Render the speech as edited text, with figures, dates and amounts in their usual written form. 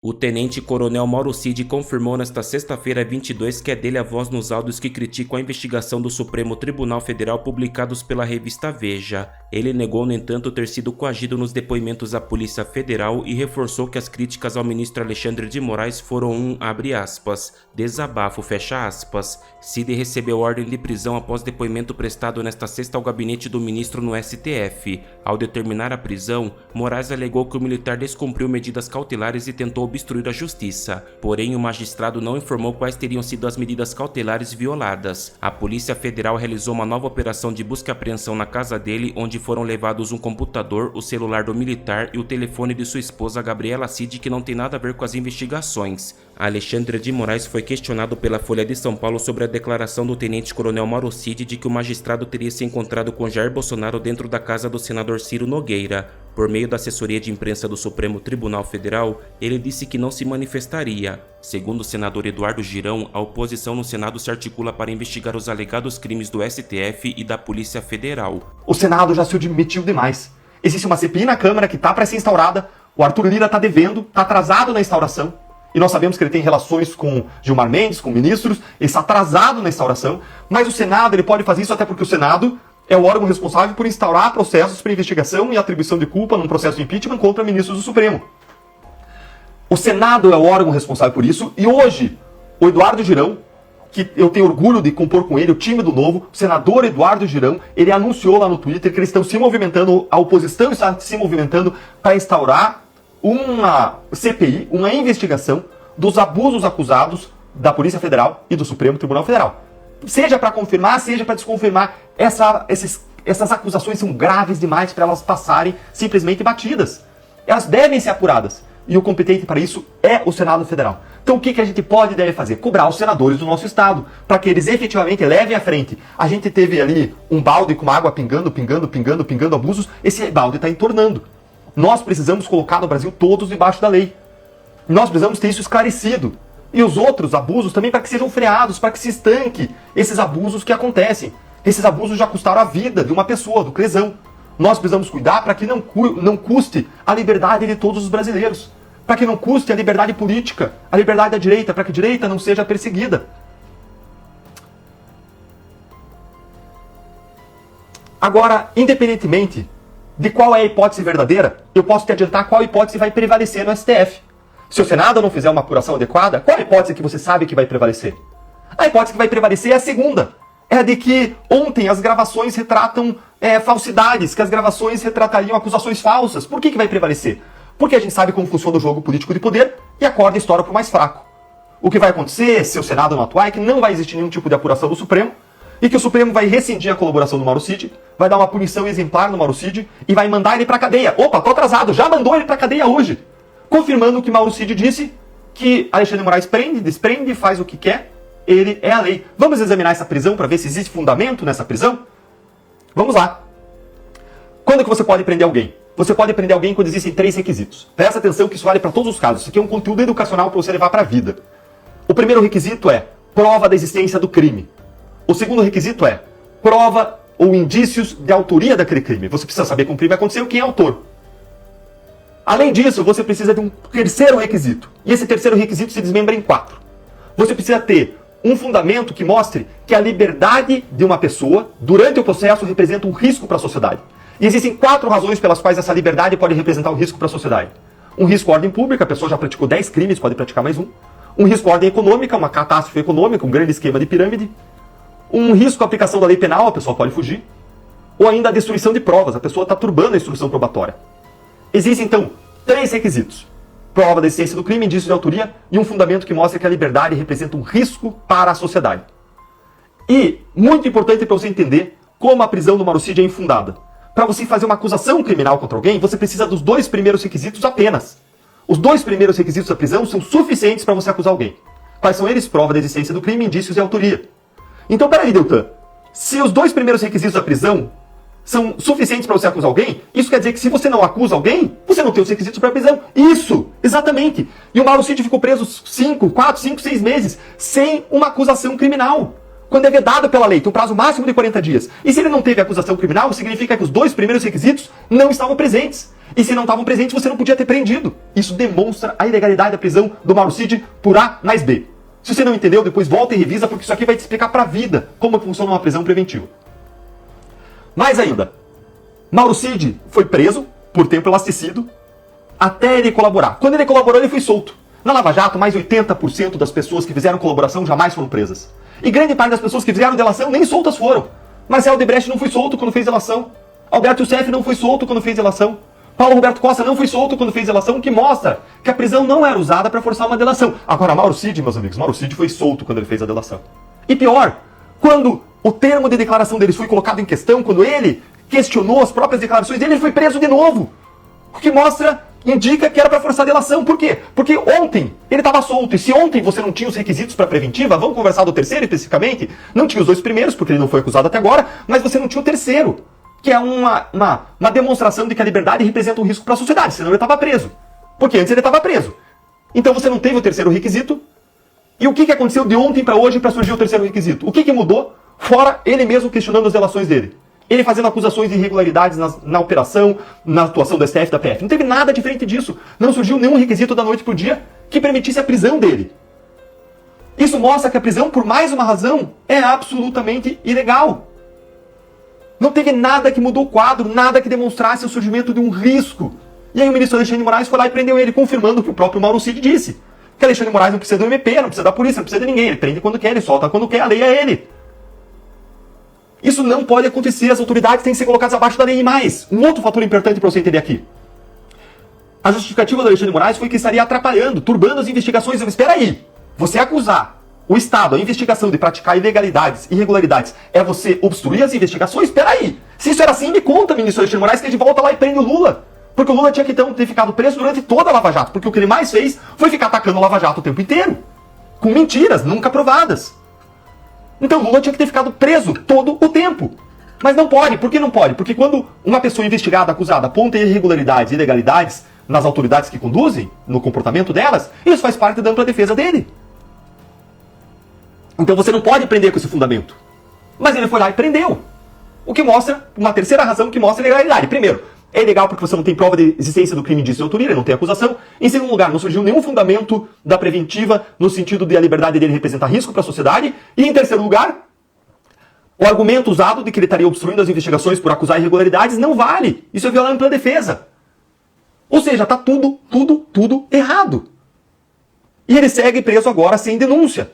O tenente-coronel Mauro Cid confirmou nesta sexta-feira 22 que é dele a voz nos áudios que criticam a investigação do Supremo Tribunal Federal publicados pela revista Veja. Ele negou, no entanto, ter sido coagido nos depoimentos à Polícia Federal e reforçou que as críticas ao ministro Alexandre de Moraes foram um, abre aspas, desabafo, fecha aspas. Cid recebeu ordem de prisão após depoimento prestado nesta sexta ao gabinete do ministro no STF. Ao determinar a prisão, Moraes alegou que o militar descumpriu medidas cautelares e tentou obstruir a justiça. Porém, o magistrado não informou quais teriam sido as medidas cautelares violadas. A Polícia Federal realizou uma nova operação de busca e apreensão na casa dele, onde foram levados um computador, o celular do militar e o telefone de sua esposa Gabriela Cid, que não tem nada a ver com as investigações. Alexandre de Moraes foi questionado pela Folha de São Paulo sobre a declaração do tenente-coronel Mauro Cid de que o magistrado teria se encontrado com Jair Bolsonaro dentro da casa do senador Ciro Nogueira. Por meio da assessoria de imprensa do Supremo Tribunal Federal, ele disse que não se manifestaria. Segundo o senador Eduardo Girão, a oposição no Senado se articula para investigar os alegados crimes do STF e da Polícia Federal. O Senado já se admitiu demais. Existe uma CPI na Câmara que está para ser instaurada, o Arthur Lira está devendo, está atrasado na instauração, e nós sabemos que ele tem relações com Gilmar Mendes, com ministros, ele está atrasado na instauração, mas o Senado ele pode fazer isso até porque o Senado é o órgão responsável por instaurar processos para investigação e atribuição de culpa num processo de impeachment contra ministros do Supremo. O Senado é o órgão responsável por isso, e hoje o Eduardo Girão, que eu tenho orgulho de compor com ele, o time do Novo, o senador Eduardo Girão, ele anunciou lá no Twitter que eles estão se movimentando, a oposição está se movimentando para instaurar uma CPI, uma investigação dos abusos acusados da Polícia Federal e do Supremo Tribunal Federal. Seja para confirmar, seja para desconfirmar. Essas acusações são graves demais para elas passarem simplesmente batidas. Elas devem ser apuradas. E o competente para isso é o Senado Federal. Então o que a gente pode e deve fazer? Cobrar os senadores do nosso estado, para que eles efetivamente levem à frente. A gente teve ali um balde com água pingando abusos, esse balde está entornando. Nós precisamos colocar no Brasil todos debaixo da lei. Nós precisamos ter isso esclarecido. E os outros abusos também para que sejam freados, para que se estanque esses abusos que acontecem. Esses abusos já custaram a vida de uma pessoa, do Crezão. Nós precisamos cuidar para que não custe a liberdade de todos os brasileiros. Para que não custe a liberdade política, a liberdade da direita, para que a direita não seja perseguida. Agora, independentemente de qual é a hipótese verdadeira, eu posso te adiantar qual hipótese vai prevalecer no STF. Se o Senado não fizer uma apuração adequada, qual a hipótese que você sabe que vai prevalecer? A hipótese que vai prevalecer é a segunda. É a de que ontem as gravações retratam falsidades, que as gravações retratariam acusações falsas. Por que vai prevalecer? Porque a gente sabe como funciona o jogo político de poder e a corda estoura para o mais fraco. O que vai acontecer, se o Senado não atuar, é que não vai existir nenhum tipo de apuração do Supremo e que o Supremo vai rescindir a colaboração do Mauro Cid, vai dar uma punição exemplar no Mauro Cid e vai mandar ele para a cadeia. Opa, tô atrasado, já mandou ele para a cadeia hoje. Confirmando que Mauro Cid disse que Alexandre de Moraes prende, desprende, faz o que quer, ele é a lei. Vamos examinar essa prisão para ver se existe fundamento nessa prisão? Vamos lá. Quando que você pode prender alguém? Você pode prender alguém quando existem 3 requisitos. Presta atenção que isso vale para todos os casos. Isso aqui é um conteúdo educacional para você levar para a vida. O primeiro requisito é prova da existência do crime. O segundo requisito é prova ou indícios de autoria daquele crime. Você precisa saber como o crime aconteceu e quem é o autor. Além disso, você precisa de um terceiro requisito. E esse terceiro requisito se desmembra em 4. Você precisa ter um fundamento que mostre que a liberdade de uma pessoa, durante o processo, representa um risco para a sociedade. E existem 4 razões pelas quais essa liberdade pode representar um risco para a sociedade. Um risco à ordem pública, a pessoa já praticou 10 crimes, pode praticar mais um. Um risco à ordem econômica, uma catástrofe econômica, um grande esquema de pirâmide. Um risco à aplicação da lei penal, a pessoa pode fugir. Ou ainda a destruição de provas, a pessoa está turbando a instrução probatória. Existem, então, 3 requisitos. Prova da existência do crime, indício de autoria e um fundamento que mostra que a liberdade representa um risco para a sociedade. E, muito importante para você entender como a prisão do Mauro Cid é infundada. Para você fazer uma acusação criminal contra alguém, você precisa dos 2 primeiros requisitos apenas. Os 2 primeiros requisitos da prisão são suficientes para você acusar alguém. Quais são eles? Prova da existência do crime, indícios de autoria. Então, peraí, Deltan. Se os 2 primeiros requisitos da prisão são suficientes para você acusar alguém, isso quer dizer que se você não acusa alguém, você não tem os requisitos para a prisão. Isso! Exatamente! E o Mauro Cid ficou preso 4, 5, 6 meses sem uma acusação criminal. quando é vedado pela lei, tem um prazo máximo de 40 dias. E se ele não teve acusação criminal, significa que os 2 primeiros requisitos não estavam presentes. E se não estavam presentes, você não podia ter prendido. Isso demonstra a ilegalidade da prisão do Mauro Cid por A mais B. Se você não entendeu, depois volta e revisa, porque isso aqui vai te explicar para a vida como funciona uma prisão preventiva. Mais ainda, Mauro Cid foi preso por tempo elasticido até ele colaborar. Quando ele colaborou, ele foi solto. Na Lava Jato, mais 80% das pessoas que fizeram colaboração jamais foram presas. E grande parte das pessoas que fizeram delação nem soltas foram. Marcelo Odebrecht não foi solto quando fez delação. Alberto Youssef não foi solto quando fez delação. Paulo Roberto Costa não foi solto quando fez delação, o que mostra que a prisão não era usada para forçar uma delação. Agora, Mauro Cid, meus amigos, Mauro Cid foi solto quando ele fez a delação. E pior, quando o termo de declaração deles foi colocado em questão, quando ele questionou as próprias declarações dele, ele foi preso de novo. O que indica que era para forçar a delação. Por quê? Porque ontem ele estava solto. E se ontem você não tinha os requisitos para preventiva, vamos conversar do terceiro especificamente, não tinha os 2 primeiros, porque ele não foi acusado até agora, mas você não tinha o terceiro, que é uma demonstração de que a liberdade representa um risco para a sociedade, senão ele estava preso. Porque antes ele estava preso. Então você não teve o terceiro requisito. E o que aconteceu de ontem para hoje para surgir o terceiro requisito? O que mudou? Fora ele mesmo questionando as delações dele. Ele fazendo acusações de irregularidades na operação, na atuação do STF e da PF. Não teve nada diferente disso. Não surgiu nenhum requisito da noite pro dia que permitisse a prisão dele. Isso mostra que a prisão, por mais uma razão, é absolutamente ilegal. Não teve nada que mudou o quadro, nada que demonstrasse o surgimento de um risco. E aí o ministro Alexandre de Moraes foi lá e prendeu ele, confirmando o que o próprio Mauro Cid disse. Que Alexandre de Moraes não precisa do MP, não precisa da polícia, não precisa de ninguém. Ele prende quando quer, ele solta quando quer, a lei é ele. Isso não pode acontecer, as autoridades têm que ser colocadas abaixo da lei. E mais, um outro fator importante para você entender aqui. A justificativa do Alexandre de Moraes foi que estaria atrapalhando, turbando as investigações. Espera aí, você acusar o Estado, a investigação de praticar ilegalidades, irregularidades, é você obstruir as investigações? Espera aí, se isso era assim, me conta, ministro Alexandre de Moraes, que a gente volta lá e prende o Lula. Porque o Lula tinha que então ter ficado preso durante toda a Lava Jato, porque o que ele mais fez foi ficar atacando a Lava Jato o tempo inteiro, com mentiras nunca provadas. Então Lula tinha que ter ficado preso todo o tempo. Mas não pode. Por que não pode? Porque quando uma pessoa investigada, acusada, aponta irregularidades e ilegalidades nas autoridades que conduzem, no comportamento delas, isso faz parte da ampla defesa dele. Então você não pode prender com esse fundamento. Mas ele foi lá e prendeu. O que mostra, uma terceira razão que mostra a ilegalidade. Primeiro, é ilegal porque você não tem prova de existência do crime indício de autoria, ele não tem acusação. Em segundo lugar, não surgiu nenhum fundamento da preventiva no sentido de a liberdade dele representar risco para a sociedade. E em terceiro lugar, o argumento usado de que ele estaria obstruindo as investigações por acusar irregularidades não vale. Isso é violar a ampla defesa. Ou seja, está tudo errado. E ele segue preso agora sem denúncia.